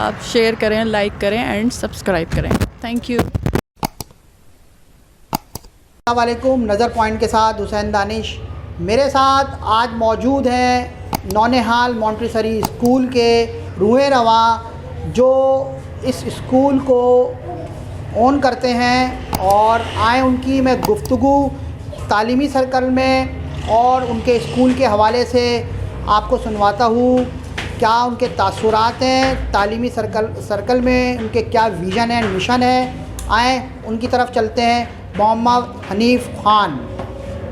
آپ شیئر کریں, لائک کریں اینڈ سبسکرائب کریں. Thank you. السلام علیکم. نظر پوائنٹ کے ساتھ حسین دانش. میرے ساتھ آج موجود ہیں نونہال مونٹیسری اسکول کے روحیں رواں جو اس اسکول کو اون کرتے ہیں, اور آئیں ان کی میں گفتگو تعلیمی سرکل میں اور ان کے اسکول کے حوالے سے آپ کو سنواتا ہوں. کیا ان کے تاثرات ہیں تعلیمی سرکل میں, ان کے کیا ویژن ہے, مشن ہے. آئیں ان کی طرف چلتے ہیں. محمد حنیف خان.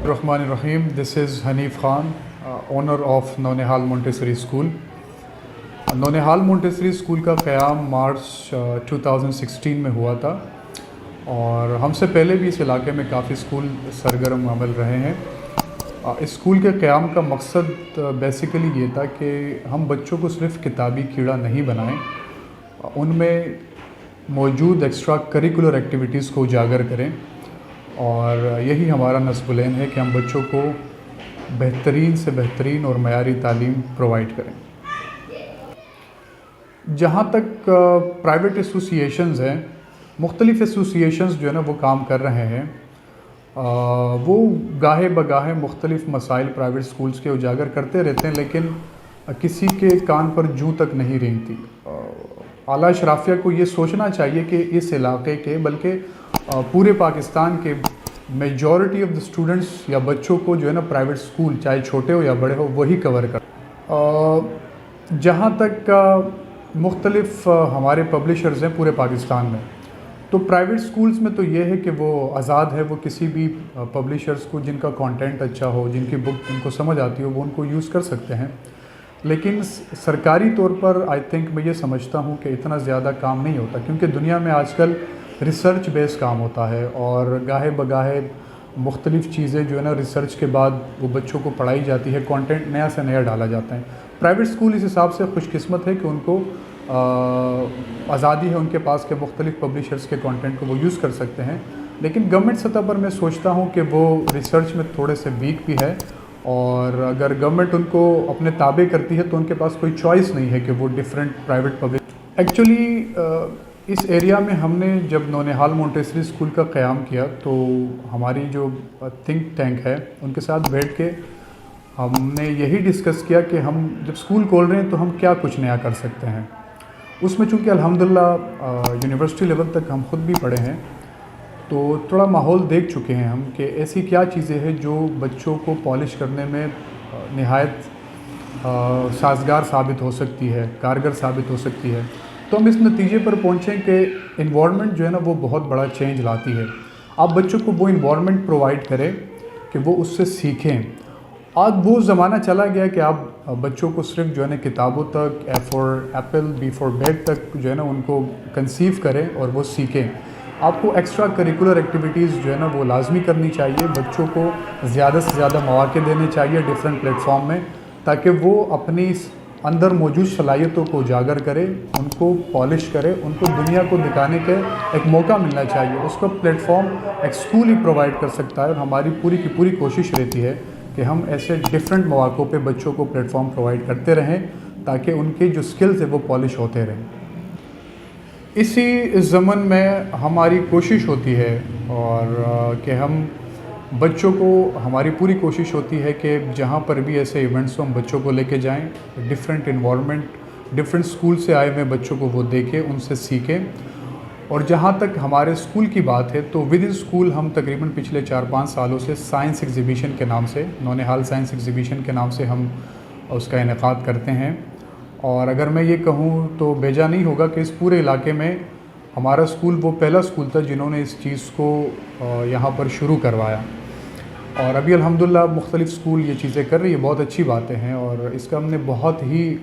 الرحمن الرحیم. This is Hanif Khan, owner of Naunihal Montessori school. Naunihal Montessori school کا قیام مارچ 2016 میں ہوا تھا, اور ہم سے پہلے بھی اس علاقے میں کافی اسکول سرگرم عمل رہے ہیں. اسکول کے قیام کا مقصد بیسیکلی یہ تھا کہ ہم بچوں کو صرف کتابی کیڑا نہیں بنائیں, ان میں موجود ایکسٹرا کریکولر ایکٹیویٹیز کو اجاگر کریں, اور یہی ہمارا نصب العین ہے کہ ہم بچوں کو بہترین سے بہترین اور معیاری تعلیم پرووائڈ کریں. جہاں تک پرائیویٹ ایسوسیشنز ہیں, مختلف ایسوسیشنز جو ہے نا وہ کام کر رہے ہیں. وہ گاہے بگاہے مختلف مسائل پرائیویٹ سکولز کے اجاگر کرتے رہتے ہیں, لیکن کسی کے کان پر جوں تک نہیں رینگتی. اعلیٰ اشرافیہ کو یہ سوچنا چاہیے کہ اس علاقے کے بلکہ پورے پاکستان کے میجورٹی آف دا اسٹوڈنٹس یا بچوں کو جو ہے نا پرائیویٹ سکول چاہے چھوٹے ہو یا بڑے ہو وہی کور کر. جہاں تک مختلف ہمارے پبلشرز ہیں پورے پاکستان میں, تو پرائیویٹ سکولز میں تو یہ ہے کہ وہ آزاد ہے, وہ کسی بھی پبلشرز کو جن کا کانٹینٹ اچھا ہو, جن کی بک ان کو سمجھ آتی ہو, وہ ان کو یوز کر سکتے ہیں. لیکن سرکاری طور پر آئی تھنک میں یہ سمجھتا ہوں کہ اتنا زیادہ کام نہیں ہوتا, کیونکہ دنیا میں آج کل ریسرچ بیس کام ہوتا ہے, اور گاہے بگاہے مختلف چیزیں جو ہے نا ریسرچ کے بعد وہ بچوں کو پڑھائی جاتی ہے, کانٹینٹ نیا سے نیا ڈالا جاتا ہے. پرائیویٹ سکول اس حساب سے خوش قسمت ہے کہ ان کو آزادی ہے ان کے پاس کہ مختلف پبلشرز کے کانٹینٹ کو وہ یوز کر سکتے ہیں. لیکن گورنمنٹ سطح پر میں سوچتا ہوں کہ وہ ریسرچ میں تھوڑے سے ویک بھی ہے, اور اگر گورنمنٹ ان کو اپنے تابع کرتی ہے تو ان کے پاس کوئی چوائس نہیں ہے کہ وہ ڈفرینٹ پرائیویٹ پبلک. ایکچولی اس ایریا میں ہم نے جب نونہال مونٹیسری اسکول کا قیام کیا تو ہماری جو تھنک ٹینک ہے ان کے ساتھ بیٹھ کے ہم نے یہی ڈسکس کیا کہ ہم جب اسکول کھول رہے ہیں تو ہم کیا کچھ نیا کر سکتے ہیں. اس میں چونکہ الحمدللہ یونیورسٹی لیول تک ہم خود بھی پڑھے ہیں, تو تھوڑا ماحول دیکھ چکے ہیں ہم کہ ایسی کیا چیزیں ہیں جو بچوں کو پالش کرنے میں نہایت سازگار ثابت ہو سکتی ہے, کارگر ثابت ہو سکتی ہے. تو ہم اس نتیجے پر پہنچیں کہ انوائرمنٹ جو ہے نا وہ بہت بڑا چینج لاتی ہے. آپ بچوں کو وہ انوائرمنٹ پرووائڈ کریں کہ وہ اس سے سیکھیں. آج وہ زمانہ چلا گیا کہ آپ بچوں کو صرف جو ہے نا کتابوں تک, A for apple B for bag تک جو ہے نا ان کو کنسیو کریں اور وہ سیکھیں. آپ کو ایکسٹرا کریکولر ایکٹیویٹیز جو ہے نا وہ لازمی کرنی چاہیے, بچوں کو زیادہ سے زیادہ مواقع دینے چاہیے ڈفرینٹ پلیٹ فارم میں, تاکہ وہ اپنی اندر موجود صلاحیتوں کو اجاگر کرے, ان کو پالش کرے, ان کو دنیا کو دکھانے کا ایک موقع ملنا چاہیے. اس کا پلیٹ فارم ایک اسکول ہی پرووائڈ کر سکتا ہے, اور ہماری پوری کی پوری کوشش رہتی ہے کہ ہم ایسے ڈفرینٹ مواقعوں پہ بچوں کو پلیٹ فارم پرووائڈ کرتے رہیں تاکہ ان کے جو سکلز ہیں وہ پالش ہوتے رہیں. اسی ضمن میں ہماری کوشش ہوتی ہے اور کہ ہم بچوں کو, ہماری پوری کوشش ہوتی ہے کہ جہاں پر بھی ایسے ایونٹس ہوں ہم بچوں کو لے کے جائیں, ڈفرینٹ انوائرمنٹ, ڈفرینٹ اسکول سے آئے ہوئے بچوں کو وہ دیکھیں, ان سے سیکھیں. اور جہاں تک ہمارے اسکول کی بات ہے تو ود ان اسکول ہم تقریباً پچھلے 4-5 سالوں سے سائنس ایگزیبیشن کے نام سے, نونہال سائنس ایگزیبیشن کے نام سے ہم اس کا انعقاد کرتے ہیں. اور اگر میں یہ کہوں تو بیجا نہیں ہوگا کہ اس پورے علاقے میں ہمارا اسکول وہ پہلا اسکول تھا جنہوں نے اس چیز کو یہاں پر شروع کروایا. اور ابھی الحمدللہ مختلف اسکول یہ چیزیں کر رہی ہے, بہت اچھی باتیں ہیں, اور اس کا ہم نے بہت ہی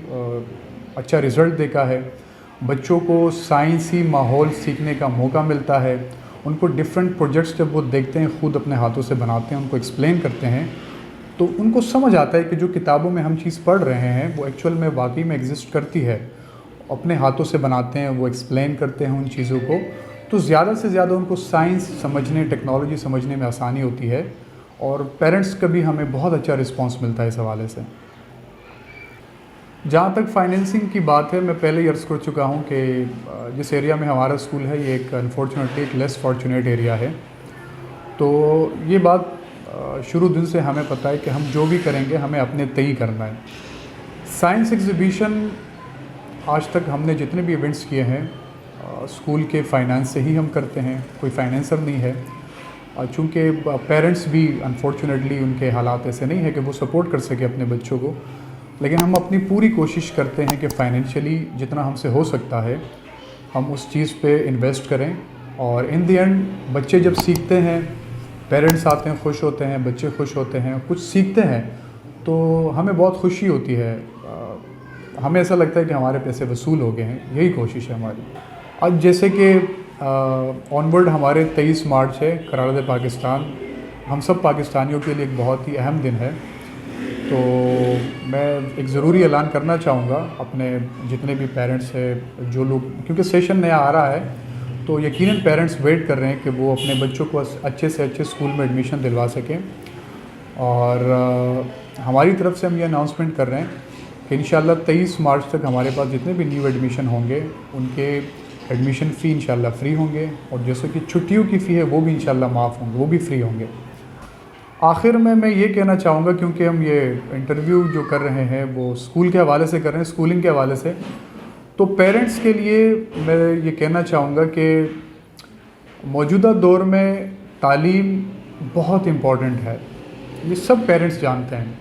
اچھا رزلٹ دیکھا ہے. بچوں کو سائنسی ماحول سیکھنے کا موقع ملتا ہے, ان کو ڈفرینٹ پروجیکٹس جب وہ دیکھتے ہیں, خود اپنے ہاتھوں سے بناتے ہیں, ان کو ایکسپلین کرتے ہیں, تو ان کو سمجھ آتا ہے کہ جو کتابوں میں ہم چیز پڑھ رہے ہیں وہ ایکچوئل میں واقعی میں ایگزسٹ کرتی ہے. اپنے ہاتھوں سے بناتے ہیں, وہ ایکسپلین کرتے ہیں ان چیزوں کو, تو زیادہ سے زیادہ ان کو سائنس سمجھنے, ٹیکنالوجی سمجھنے میں آسانی ہوتی ہے. اور پیرنٹس کا بھی ہمیں بہت اچھا رسپانس ملتا ہے اس حوالے سے. جہاں تک فائنینسنگ کی بات ہے، میں پہلے ہی عرض کر چکا ہوں کہ جس ایریا میں ہمارا اسکول ہے یہ ایک انفارچونیٹلی ایک لیس فارچونیٹ ایریا ہے. تو یہ بات شروع دن سے ہمیں پتہ ہے کہ ہم جو بھی کریں گے ہمیں اپنے تئیں کرنا ہے. سائنس ایگزیبیشن آج تک ہم نے جتنے بھی ایونٹس کیے ہیں اسکول کے فائنانس سے ہی ہم کرتے ہیں، کوئی فائنینسر نہیں ہے. چونکہ پیرنٹس بھی انفارچونیٹلی ان کے حالات ایسے نہیں ہیں کہ وہ سپورٹ کر سکے اپنے بچوں کو، لیکن ہم اپنی پوری کوشش کرتے ہیں کہ فائنینشلی جتنا ہم سے ہو سکتا ہے ہم اس چیز پہ انویسٹ کریں. اور ان دی اینڈ بچے جب سیکھتے ہیں، پیرنٹس آتے ہیں خوش ہوتے ہیں، بچے خوش ہوتے ہیں، کچھ سیکھتے ہیں تو ہمیں بہت خوشی ہوتی ہے. ہمیں ایسا لگتا ہے کہ ہمارے پیسے وصول ہو گئے ہیں. یہی کوشش ہے ہماری. اب جیسے کہ آنورڈ ہمارے 23 مارچ ہے، قرارداد پاکستان. ہم سب پاکستانیوں کے لیے ایک بہت ہی اہم دن ہے. تو میں ایک ضروری اعلان کرنا چاہوں گا اپنے جتنے بھی پیرنٹس ہیں، جو لوگ، کیونکہ سیشن نیا آ رہا ہے تو یقیناً پیرنٹس ویٹ کر رہے ہیں کہ وہ اپنے بچوں کو اچھے سے اچھے اسکول میں ایڈمیشن دلوا سکیں. اور ہماری طرف سے ہم یہ اناؤنسمنٹ کر رہے ہیں کہ انشاءاللہ 23 مارچ تک ہمارے پاس جتنے بھی نیو ایڈمیشن ہوں گے ان کے ایڈمیشن فی انشاءاللہ فری ہوں گے، اور جیسے کہ چھٹیوں کی فی ہے وہ بھی انشاءاللہ معاف ہوں گے، وہ بھی فری ہوں گے. آخر میں یہ کہنا چاہوں گا، کیونکہ ہم یہ انٹرویو جو کر رہے ہیں وہ اسکول کے حوالے سے کر رہے ہیں، اسکولنگ کے حوالے سے، تو پیرنٹس کے لیے میں یہ کہنا چاہوں گا کہ موجودہ دور میں تعلیم بہت امپورٹنٹ ہے. یہ سب پیرنٹس جانتے ہیں،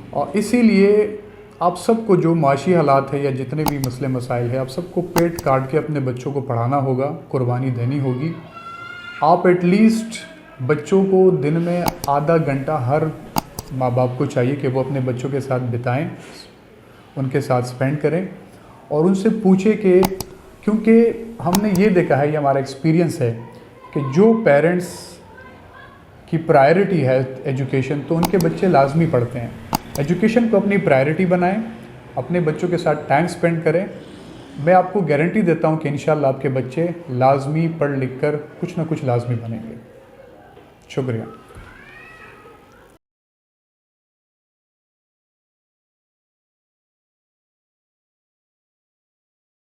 اور اسی لیے آپ سب کو جو معاشی حالات ہے یا جتنے بھی مسئلے مسائل ہیں، آپ سب کو پیٹ کاٹ کے اپنے بچوں کو پڑھانا ہوگا، قربانی دینی ہوگی. آپ ایٹ لیسٹ بچوں کو دن میں آدھا گھنٹہ ہر ماں باپ کو چاہیے کہ وہ اپنے بچوں کے ساتھ بتائیں، ان کے ساتھ سپینڈ کریں، اور ان سے پوچھیں کہ، کیونکہ ہم نے یہ دیکھا ہے، یہ ہمارا ایکسپیرینس ہے کہ جو پیرنٹس کی پرائرٹی ہے ایجوکیشن، تو ان کے بچے لازمی پڑھتے ہیں. ایجوکیشن کو اپنی پرائرٹی بنائیں، اپنے بچوں کے ساتھ ٹائم سپینڈ کریں. میں آپ کو گارنٹی دیتا ہوں کہ انشاءاللہ آپ کے بچے لازمی پڑھ لکھ کر کچھ نہ کچھ لازمی بنیں گے. شکریہ.